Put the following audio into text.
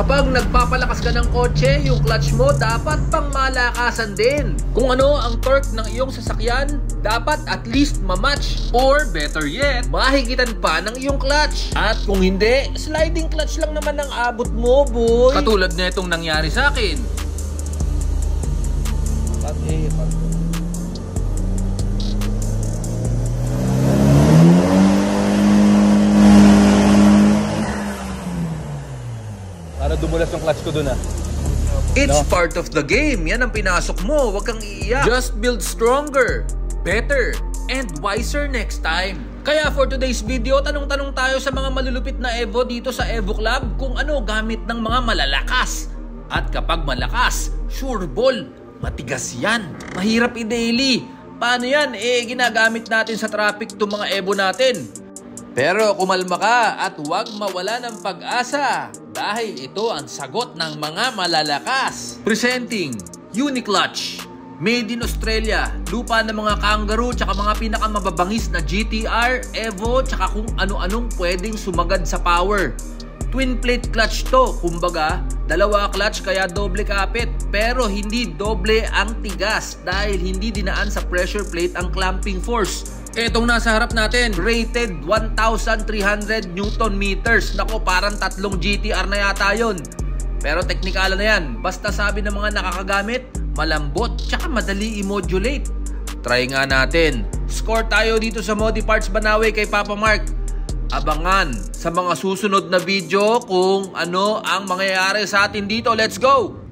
Kapag nagpapalakas ka ng kotse, yung clutch mo dapat pang malakasan din. Kung ano ang torque ng iyong sasakyan, dapat at least ma-match. Or better yet, mahigitan pa ng iyong clutch. At kung hindi, sliding clutch lang naman ang abot mo, boy. Katulad na itong nangyari sa akin. Para dumulas yung clutch ko dun ah. It's part of the game. Yan ang pinasok mo. Huwag kang iiyak. Just build stronger, better, and wiser next time. Kaya for today's video, tanong-tanong tayo sa mga malulupit na Evo dito sa Evo Club kung ano gamit ng mga malalakas. At kapag malakas, sure ball, matigas yan. Mahirap i-daily. Paano yan? Ginagamit natin sa traffic itong mga Evo natin. Pero kumalma ka at huwag mawala ng pag-asa dahil ito ang sagot ng mga malalakas. Presenting Uniclutch, made in Australia, lupa ng mga kangaroo tsaka mga pinakamababangis na GTR, Evo tsaka kung ano-anong pwedeng sumagad sa power. Twin plate clutch to, kumbaga dalawa clutch kaya doble kapit, pero hindi doble ang tigas dahil hindi dinaan sa pressure plate ang clamping force. Etong nasa harap natin, rated 1,300 Newton meters. Nako, parang 3 GTR na yata yun. Pero teknikala na yan. Basta sabi ng mga nakakagamit, malambot tsaka madali i-modulate. Try nga natin. Score tayo dito sa Modi Parts Banawe kay Papa Mark. Abangan sa mga susunod na video kung ano ang mangyayari sa atin dito. Let's go!